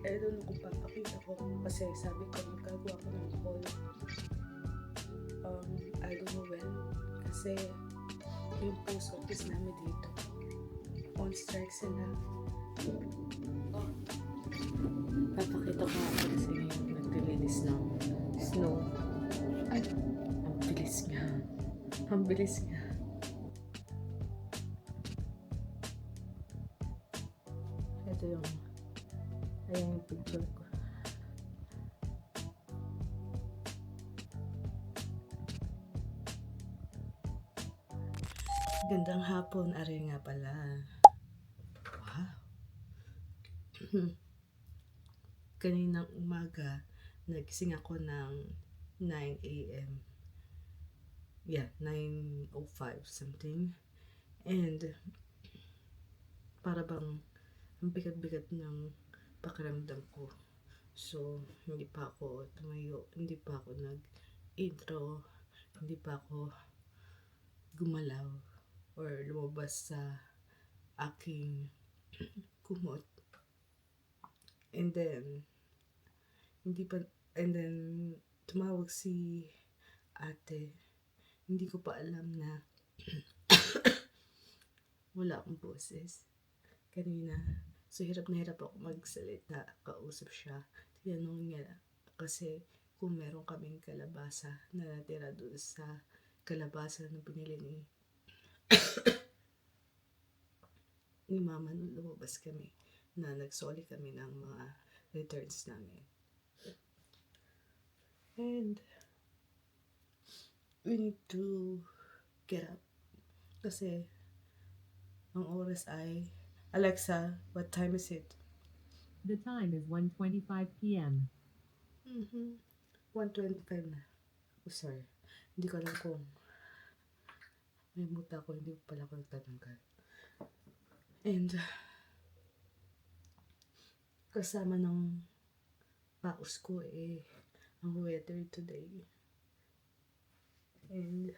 I don't know kung papakita ko kasi sabi ko magagawa ko ng haul. I don't know when kasi yung post office namin dito on strike sila. Papakita ko nga kasi nag-release ng snow. Ay, ang bilis nga. Ang bilis nga. Ito yung ayan yung picture ko. Gandang hapon, ari nga pala. Wow. Kaninang umaga, nagising ako ng 9 a.m. Yeah, 9:05 something. And para bang ang bigat-bigat ng pakiramdam ko. So, hindi pa ako tumayo, hindi pa ako nag-intro, hindi pa ako gumalaw or lumabas sa aking kumot. And then, hindi pa, and then, tumawag si ate. Hindi ko pa alam na wala akong boses kanina. So, hirap na hirap ako magsalita. Kausap siya. Tinanong niya kasi kung meron kaming kalabasa na natira doon sa kalabasa na binili ni mama nung lumabas kami na nagsoli kami ng mga returns namin. And we need to get up kasi ang oras ay Alexa, what time is it? The time is 1:25 p.m. 1:25 na. Oh, sorry. Hindi ko alam kung may muta ko, hindi pala ako nagtatanggal. And kasama ng paus ko ang weather today. And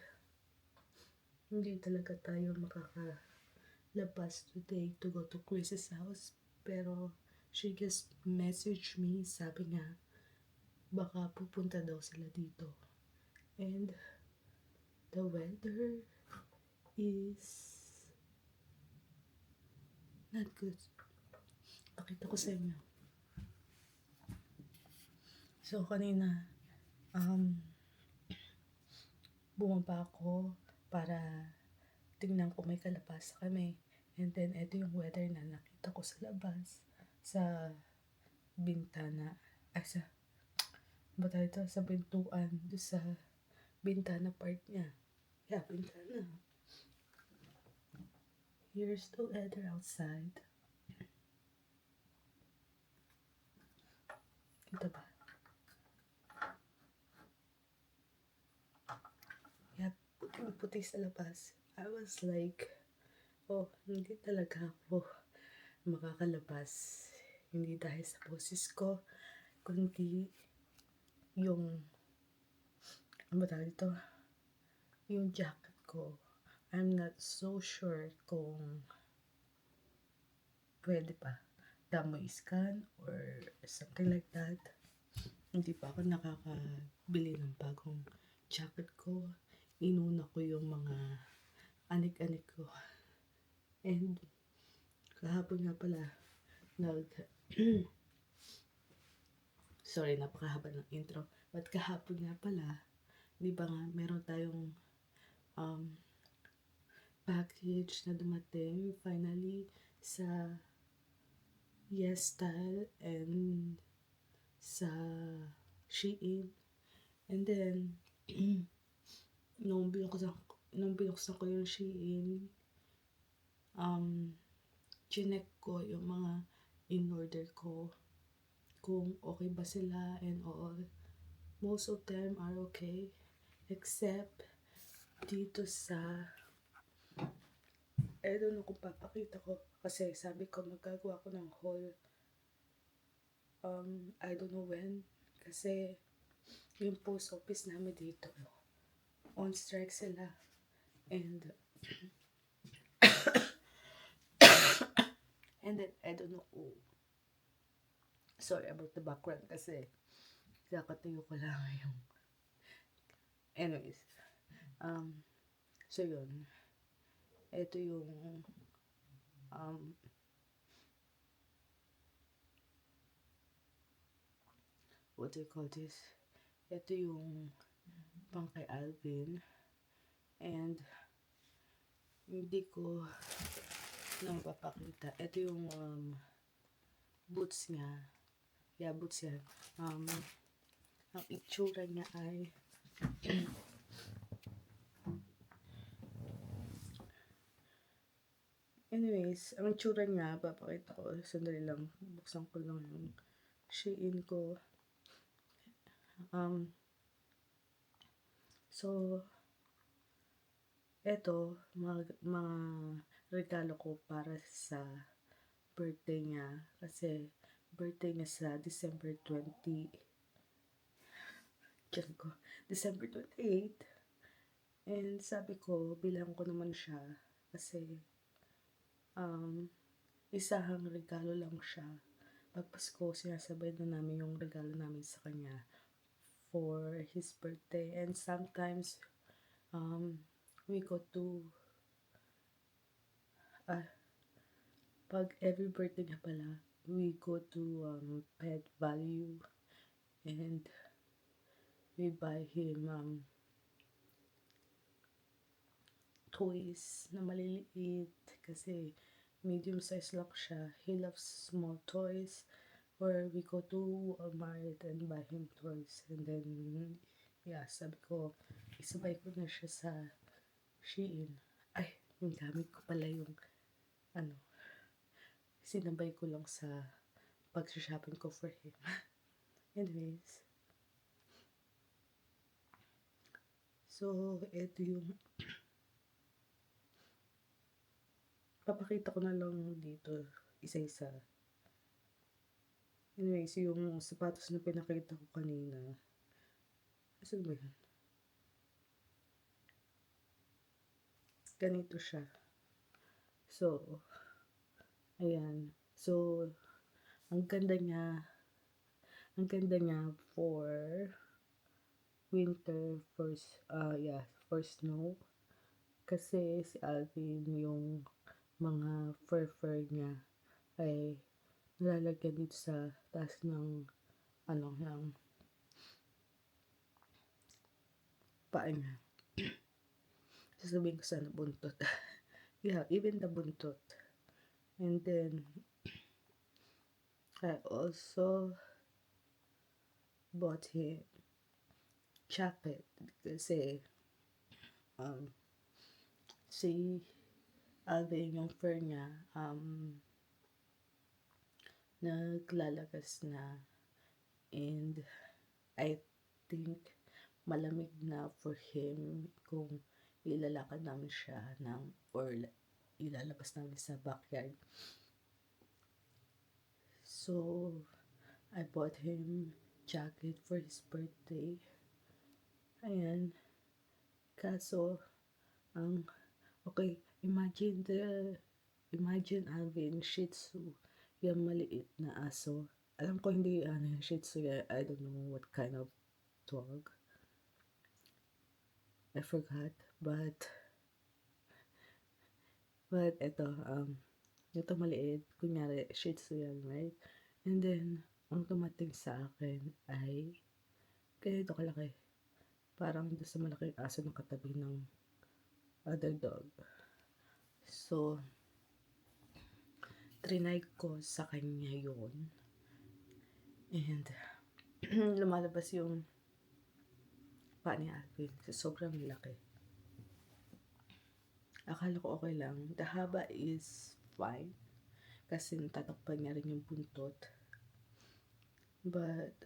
hindi talaga tayo makakalabas today to go to Chris's house. Pero she just messaged me, sabi niya, baka pupunta daw sila dito. And the weather is not good. Pakita ko sa inyo. So, kanina, bumaba ako para tingnan kung may kalabasa kami. And then, ito yung weather na nakita ko sa labas. Sa bintana. Ay, sa pintuan. Doon sa bintana part niya. Yeah, bintana. Here's the weather outside. Kita ba? Yeah, puti sa labas. I was like, oh, hindi talaga ako makakalabas. Hindi dahil sa boses ko, kundi yung, ano ba tawag ito? Yung jacket ko. I'm not so sure kung pwede pa damoy scan or something like that. Hindi pa ako nakakabili ng bagong jacket ko. Inuna ko yung mga anik-anik ko. And kahapon nga pala sorry, napakahaba ng intro. But kahapon nga pala, di ba nga, meron tayong package na dumating finally sa Yes Style and sa Shein. And then, nung binuksan ko yung Shein, chinek ko yung mga in-order ko kung okay ba sila and all. Most of them are okay except dito sa I don't know kung papakita ko kasi sabi ko magagawa ko ng haul. I don't know when kasi yung post office namin dito on strike sila and and then I don't know Sorry about the background kasi kakatuyo ko lang yung anyways. So yun. Ito yung what do you call this? Ito yung pang kay Alvin. And hindi ko na mapapakita. Ito yung boots niya. Yeah, boots yan. Ang itsura niya ay anyways, ang itsura niya, papakita ko. Sandali lang. Buksan ko lang yung Shein ko. So, eto, mga regalo ko para sa birthday niya. Kasi, birthday niya sa December 20. Diyan ko. December 28. And sabi ko, bilang ko naman siya. Kasi, isahang regalo lang siya. Pag Pasko, sinasabay na namin yung regalo namin sa kanya for his birthday. And sometimes, we go to pag every birthday niya pala, we go to Pet Value and we buy him toys na maliliit kasi medium size lang siya. He loves small toys. Or we go to Walmart and buy him toys. And then, yeah, sabi ko, isabay ko na siya sa Shein. Ay, yung gamit ko pala yung, sinabay ko lang sa pag-shopping ko for him. Anyways. So, eto yung, papakita ko na lang dito, isa-isa. Anyways, yung sapatos na pinakita ko kanina, asan ba yan? Ganito siya. So, ayan. So, ang ganda niya for winter, for snow. Kasi si Alvin, yung mga fur niya ay nalalagyan dito sa taas ng ng paa niya. Sasabihin ko sana buntot. Yeah, even the buntot. And then, I also bought him jacket kasi si Alvin, yung fur niya, naglalagas na, and I think malamig na for him kung ilalakad namin siya or ilalabas namin sa backyard. So, I bought him jacket for his birthday. Ayan. Kaso, okay, imagine Alvin, Shih Tzu, yung maliit na aso. Alam ko hindi yung Shih Tzu, I don't know what kind of dog. I forgot, but ito, ito maliit, kunyari, Shih Tzu yan, right? And then, ang tumating sa akin ay, ganito kalaki. Parang doon sa malaking aso ng katabi ng other dog. So, trinay ko sa kanya yun. And, lumalabas yung paa ni Alvin. Sobrang laki. Akala ko okay lang. The haba is fine. Kasi natatakpan niya rin yung buntot. But,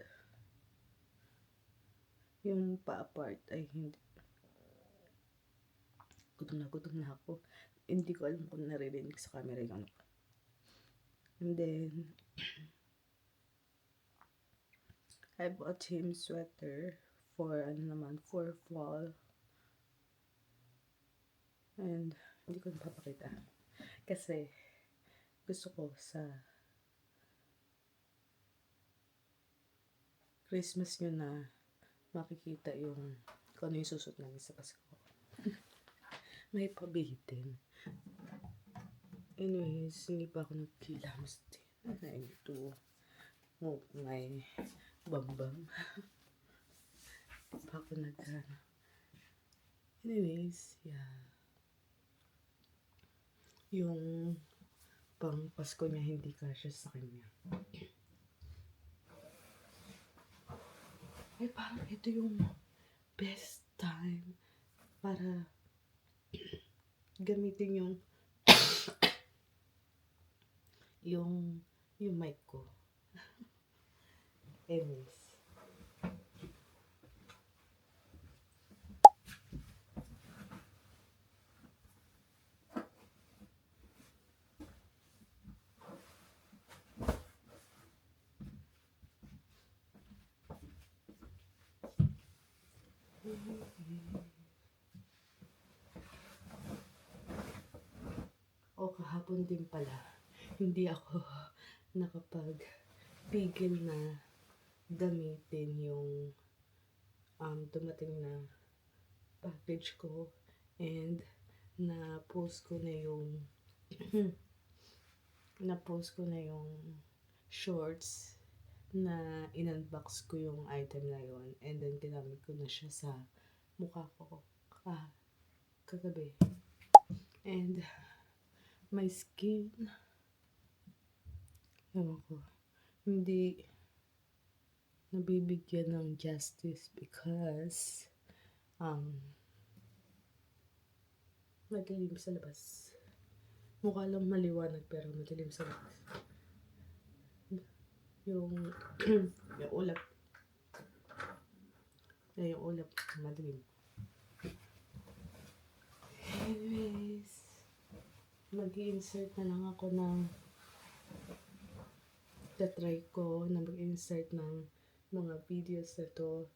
yung pa-apart ay hindi. Gutom na ako. Hindi ko alam kung naririnig sa camera yung And then, I bought him sweater for fall. And, hindi ko napapakita. Kasi, gusto ko Christmas nyo na makikita yung kung ano yung susunod namin sa Pasko. May pabitin. Anyways, hindi pa ako nagkilamos din. I need to move my bambam. Pa ako anyways, yeah. Yung pang Pasko niya hindi kasya sa kanya. Ay, parang ito yung best time para gamitin yung mic ko. Anyways. O kahapon din pala, hindi ako nakapagpigil na gamitin yung dumating na package ko and na-post ko na yung shorts na in-unbox ko yung item na yon and then ginamit ko na siya sa mukha ko kagabi. And my skin, ewan ko, hindi nabibigyan ng justice because madilim sa labas. Mukha lang maliwanag pero madilim sa labas. Yung ulap. Yung ulap madilim. Anyways, mag-i-insert na lang ako ng tatry ko na mag-insert ng mga videos na to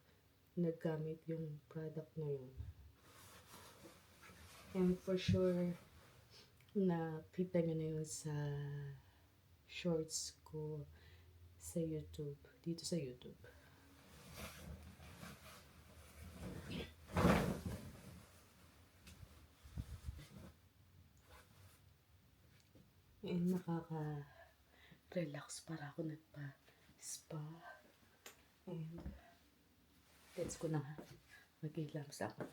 naggamit yung product na yun. And for sure, nakita nyo na yun sa shorts ko sa YouTube, dito sa YouTube. And nakaka-relax para ako nagpa-spa. And let's go na. Mag-ilams ako.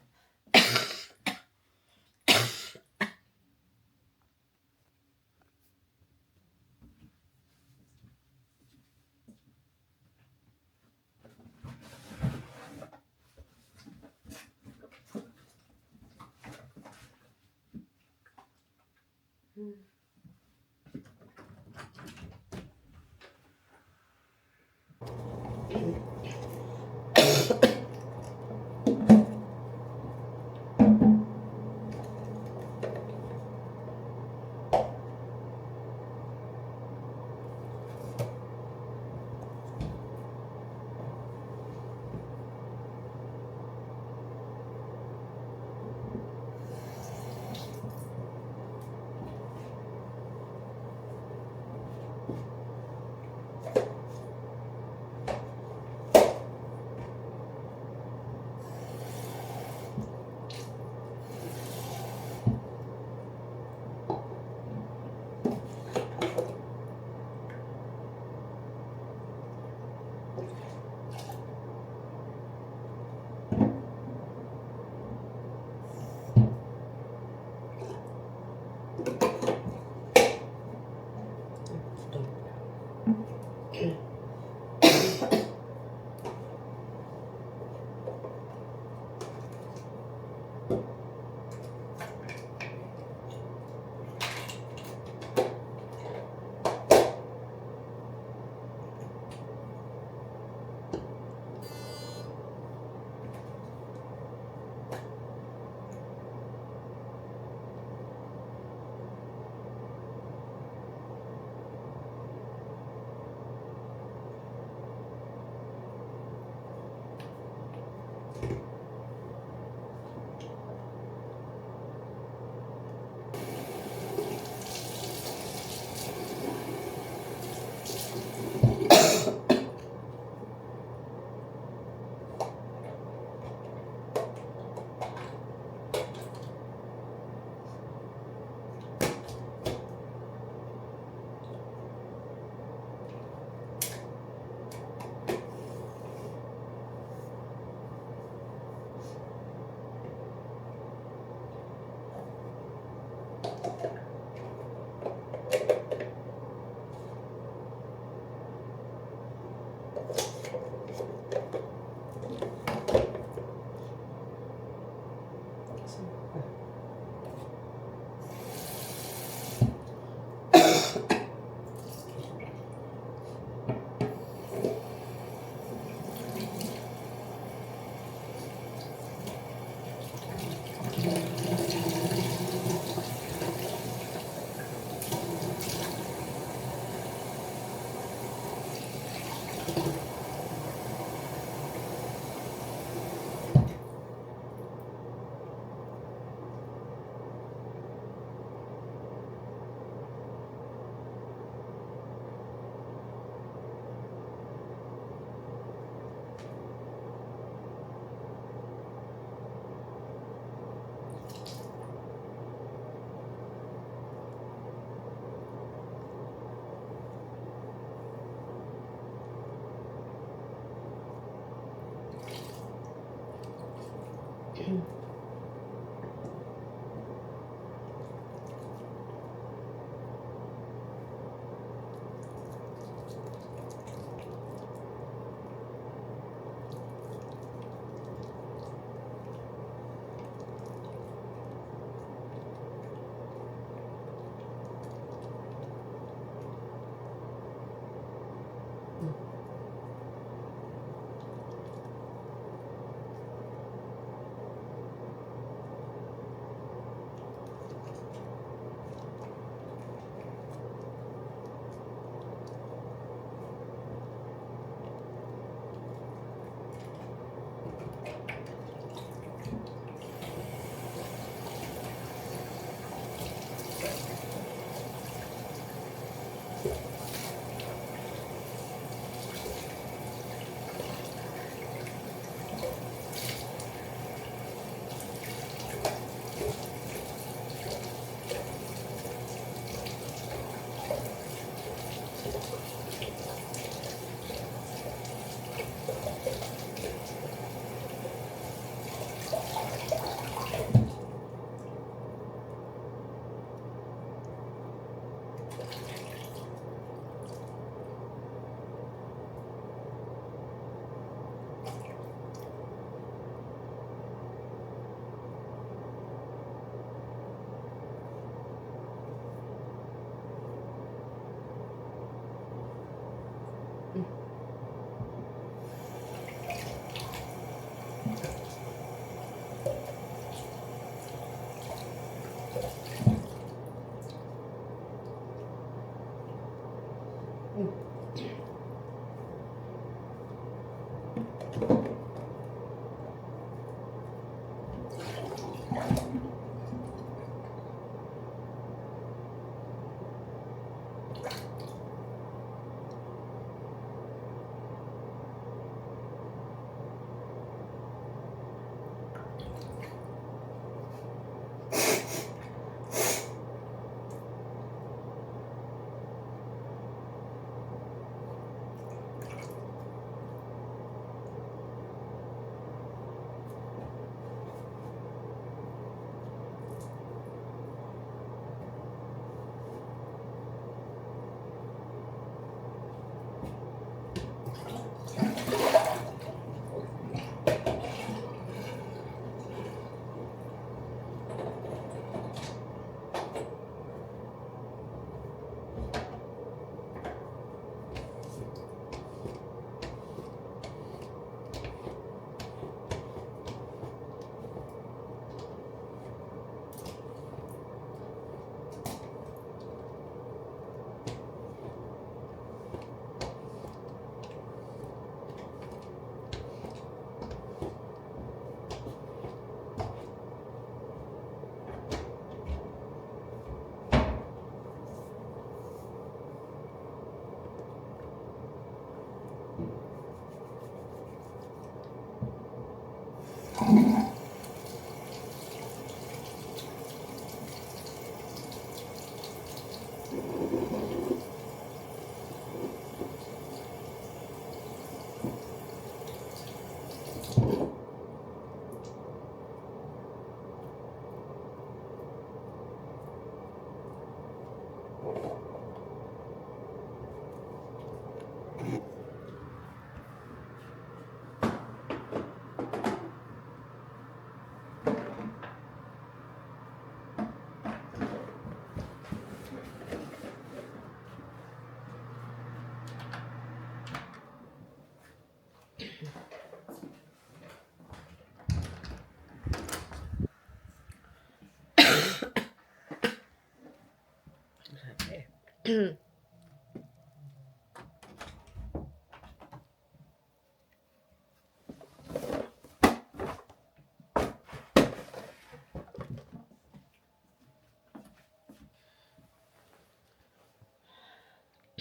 Grabe.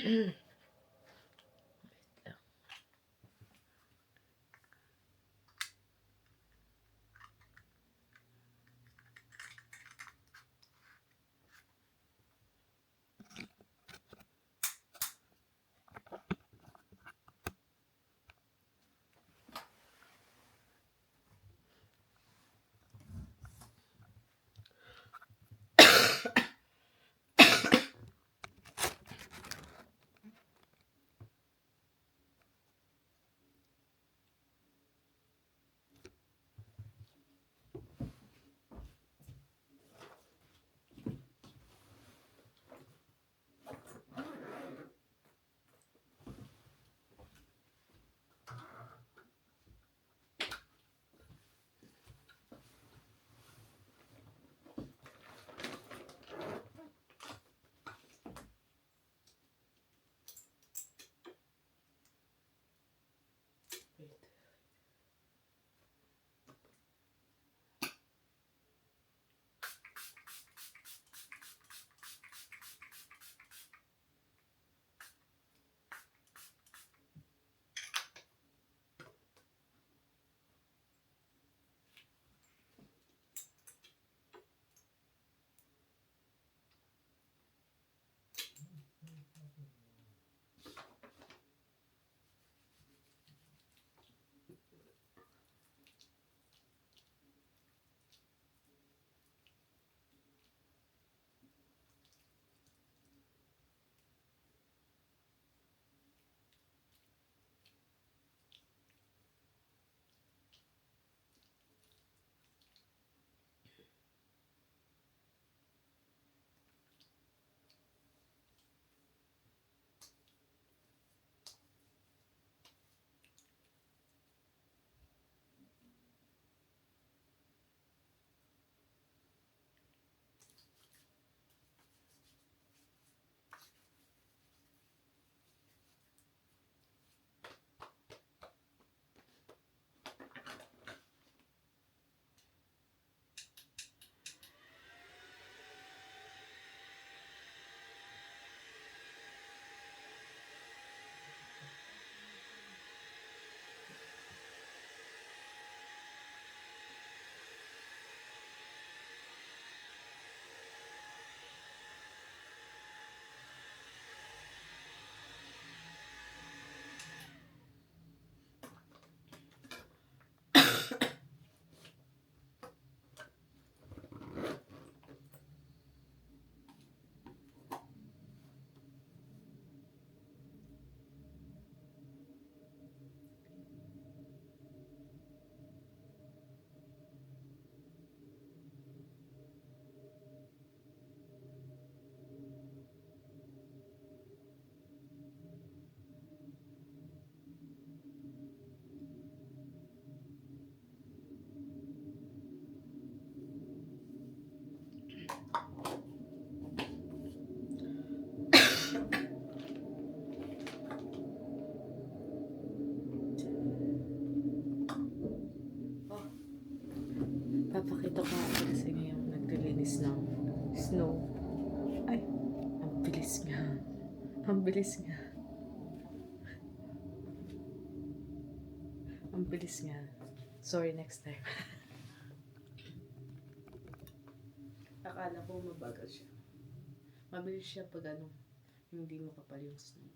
Wait lang. Wait. Oh, papakita ko nga kasi ngayon naglilinis ng snow. Ay, ang bilis nga. Ang bilis nga. Ang bilis nga. Sorry, next time. Akala ko mabagal siya. Mabilis siya pag ano, hindi makapal yung snow.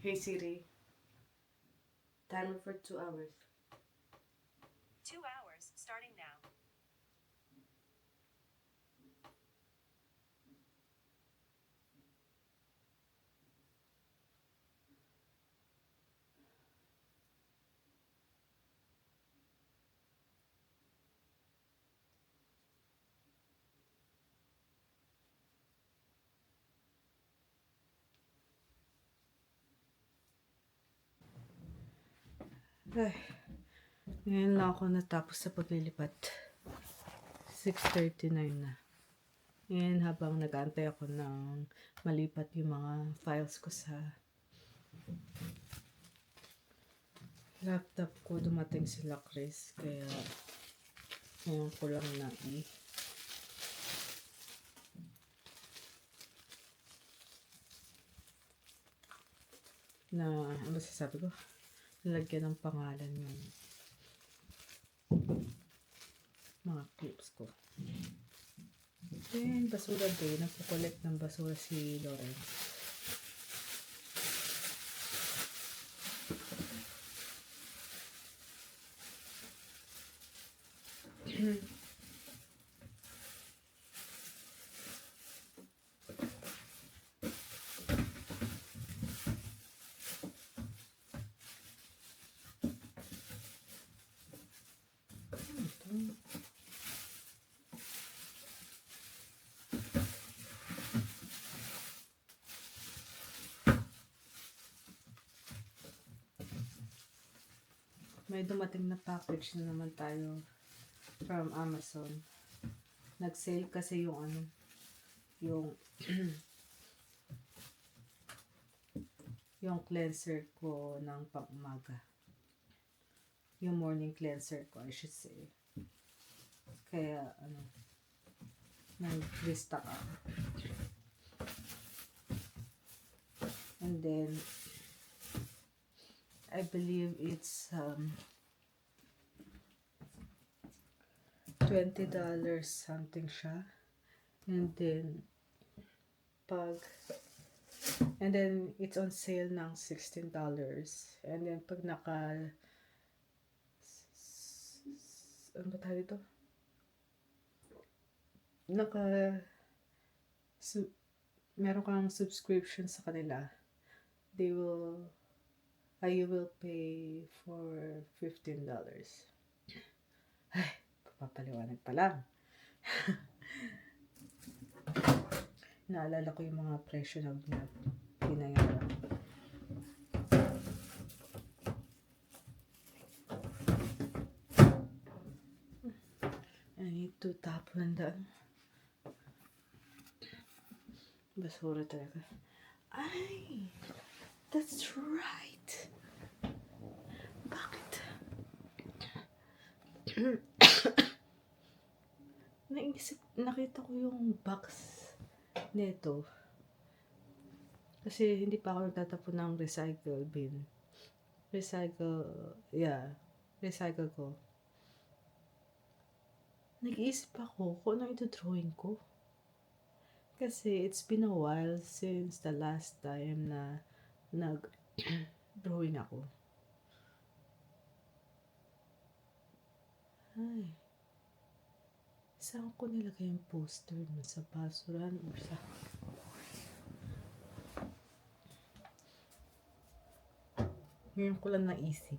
Hey Siri, timer for 2 hours. 2 hours, starting now. Ay, ngayon lang ako natapos sa paglilipat. 6:39 na. Ngayon habang nag-aantay ako ng malipat yung mga files ko sa laptop ko, dumating sila Chris. Kaya ngayon ko lang ano sasabi ko? Nilagyan ng pangalan yung mga clips ko. Then, basura din. Nagpo-collect ng basura si Lawrence. May dumating na package na naman tayo from Amazon. Nag-sale kasi yung yung cleanser ko ng pang-umaga. Yung morning cleanser ko, I should say. Kaya, nag-restock ako. And then, I believe it's $20 something siya. And then it's on sale ng $16. And then pag ano ba tayo ito? Meron kang subscription sa kanila. You will pay for $15. Ay, papapaliwanag pa lang. Naalala ko yung mga presyo na binayaran. I need to tapon the basura talaga. Ay! That's right! Bakit? Nakita ko yung box nito. Kasi hindi pa ako nagtatapon ng recycle bin. Recycle ko. Nag-iisip ako kung ano ito-drawing ko. Kasi it's been a while since the last time na nag-drawing ako. Ay. Saan ko nilagay yung poster mo? Sa basuran o sa... Ngayon ko lang naisip.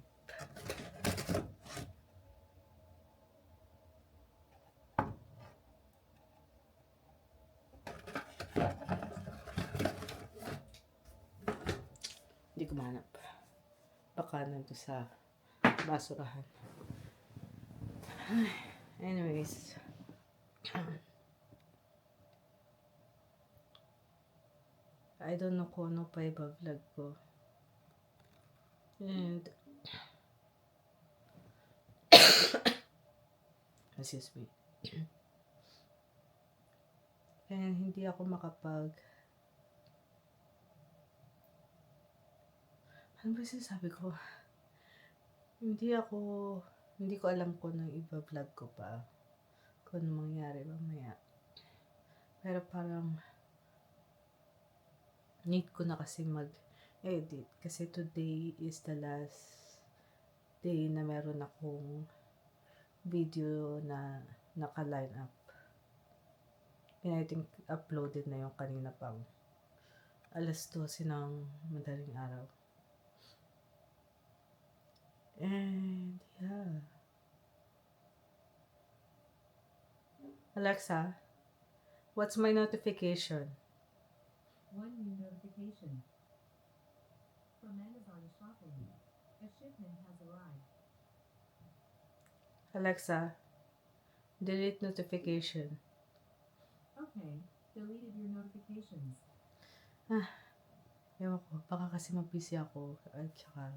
Hindi ko mahanap. Baka nandito sa basurahan. Anyways. I don't know kung ano pa iba-vlog ko. And excuse me. And hindi ako ano ba sinasabi ko? Hindi ko alam kung anong iba-vlog ko pa. Kung anong mangyari mamaya. Pero parang need ko na kasi edit. Kasi today is the last day na meron akong video na naka-line up. And I think uploaded na yung kanina pang alas 12 ng madaling araw. And yeah. Alexa, what's my notification? One new notification. From Amazon Shopping. A shipment has arrived. Alexa, delete notification. Okay, deleted your notifications. Ewan ko, baka kasi mag-busy ako at saka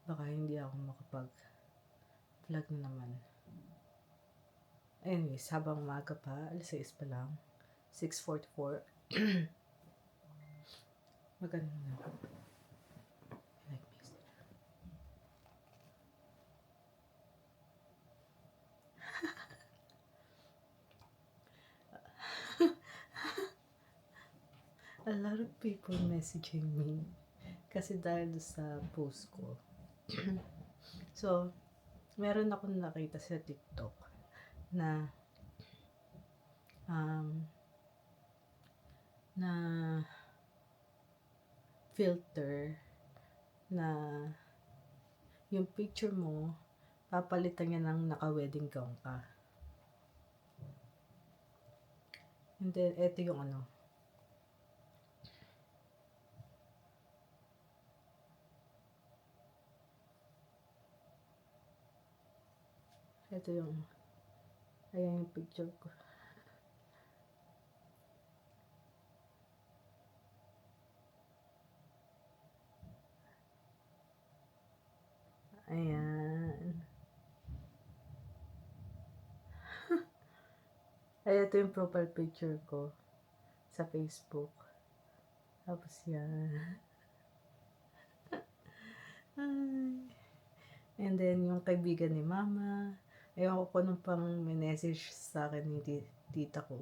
baka hindi ako makapag-vlog na naman. Anyways, habang umaga pa, alas 6 pa lang, 6:44, maganda na ako. Like message. A lot of people messaging me kasi dahil sa post ko. So, meron akong nakita sa TikTok na na filter na yung picture mo papalitan niya ng naka-wedding gown ka. And then, eto yung ano. Ito yung, ayan yung picture ko. Ayan. Ay, ito yung profile picture ko sa Facebook. Tapos yan. Ay. And then, yung kaibigan ni Mama. Ewan ko nung pang message sa akin ni tita ko.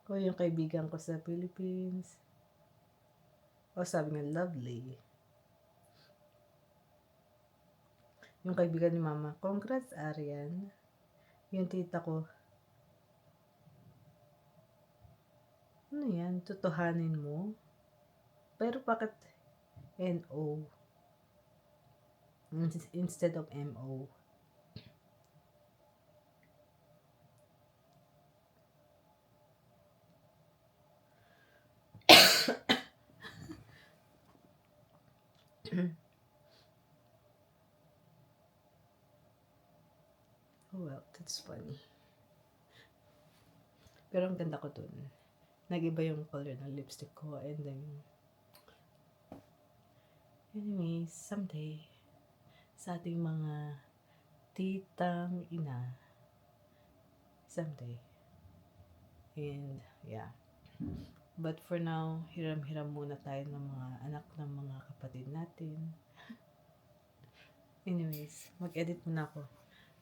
O yung kaibigan ko sa Philippines. O sabi nga, lovely. Yung kaibigan ni Mama, congrats Arian. Yung tita ko, ano yan, tutuhanin mo? Pero bakit N-O? Instead of M-O. Oh well, that's funny. Pero ang ganda ko dun. Nag-iba yung color ng lipstick ko and then anyways, someday sa ating mga titang ina someday. And yeah. But for now, hiram-hiram muna tayo ng mga anak ng mga kapatid natin. Anyways, mag-edit muna ako.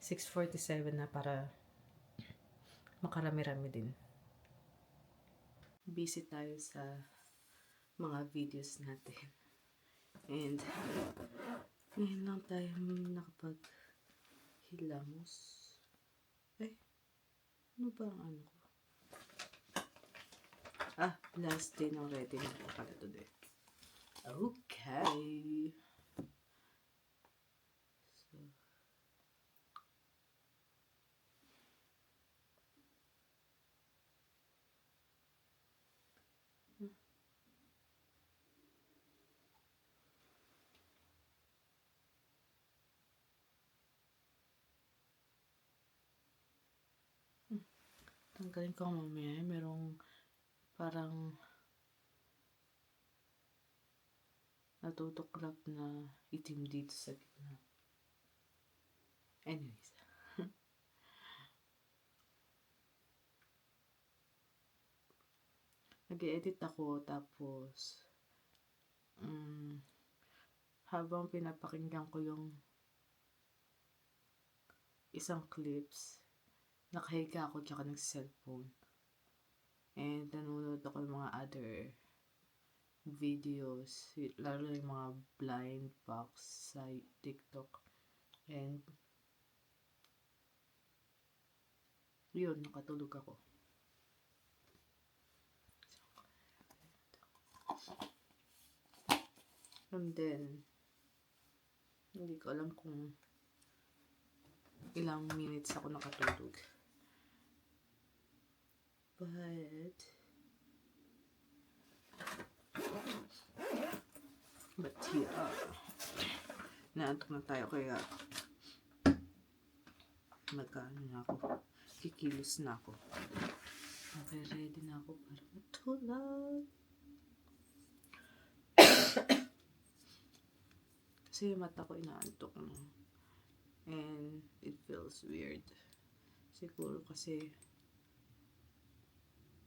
6:47 na para makarami-rami din. Busy tayo sa mga videos natin. And ngayon lang tayo nakapaghilamos. Ano ba ang ano ko? Last day ng ready na po pala today. Okay. So, tanggalin ko mamaya. Merong parang natutuklap na itim dito sa gitna. Anyways. Nag-edit ako tapos habang pinapakinggan ko yung isang clips, nakahiga ako tsaka nag-cellphone. And nanonood ako ng mga other videos, lalo yung mga blind box sa TikTok. And yun, nakatulog ako. And then, hindi ko alam kung ilang minutes ako nakatulog. But yeah, naantok na tayo kaya magkaano na ako, kikilos na ako. Okay, ready na ako para matulog. Kasi yung mata ko inaantok na. And it feels weird. Siguro kasi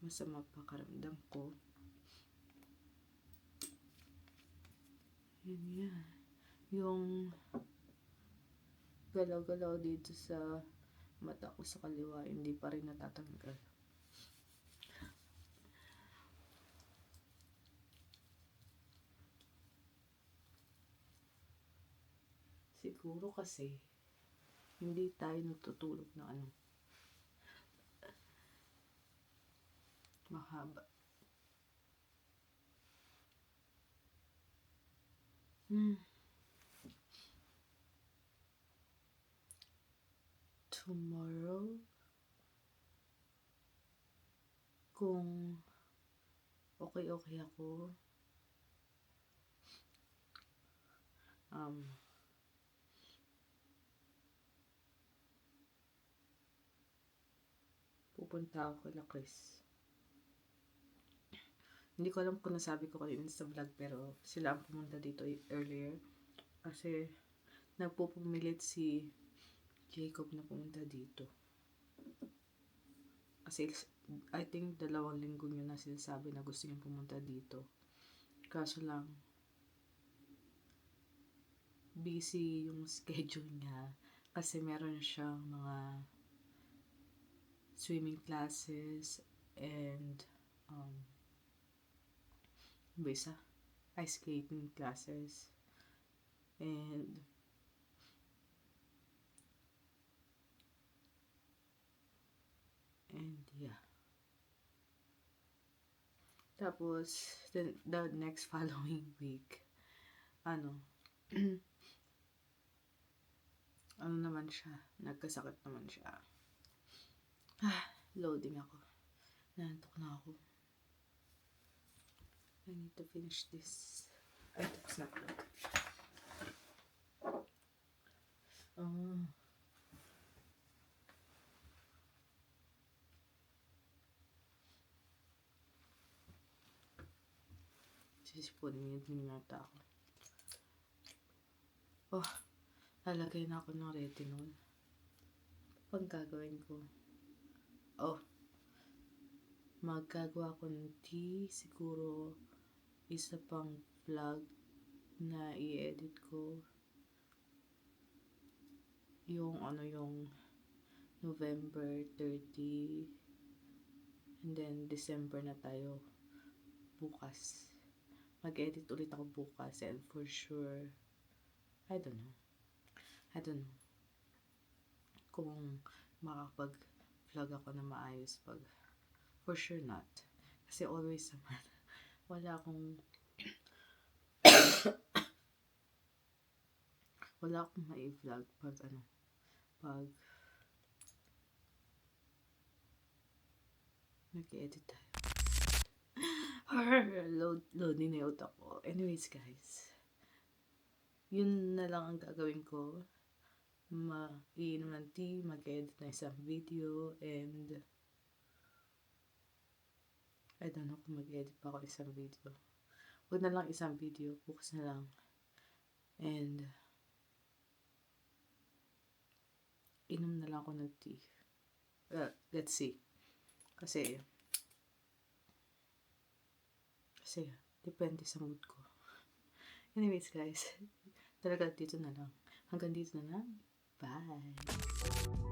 masama pakaramdam ko. Yun yan. Yung galaw-galaw dito sa mata ko sa kaliwa, hindi pa rin natatanggal. Siguro kasi hindi tayo natutulog na mahaba. Tomorrow, kung okay ako, pupunta ako kay Chris. Hindi ko alam kung nasabi ko kanina sa vlog, pero sila ang pumunta dito earlier. Kasi nagpupumilit si Jacob na pumunta dito. Kasi I think 2 linggo niya na sinasabi na gusto niya pumunta dito. Kaso lang, busy yung schedule niya. Kasi meron siyang mga swimming classes and ice skating classes. And yeah. Tapos, the next following week, ano naman siya, nagkasakit naman siya. Loading ako. Nantok na ako. I need to finish this. Ay, tapos na ako. Sisipunin din yata ako. Lalagay na ako ng retinol. Pag gagawin ko, magagawa ko ng tea. Siguro isa pang vlog na i-edit ko yung November 30, and then December na tayo bukas. Mag-edit ulit ako bukas, and for sure I don't know kung makakapag-vlog ako na maayos for sure not. Kasi always naman wala akong mai-vlog pag nag-edit tayo. Loading na yung utak ko. Anyways guys, yun na lang ang gagawin ko. Iinom ng tea, mag-edit na isang video, and I don't know kung mag-edit pa ako isang video. Huwag na lang isang video, bukas na lang. And inom na lang ako ng tea. Well, let's see. Kasi depende sa mood ko. Anyways guys, talaga dito na lang. Hanggang dito na lang. Bye!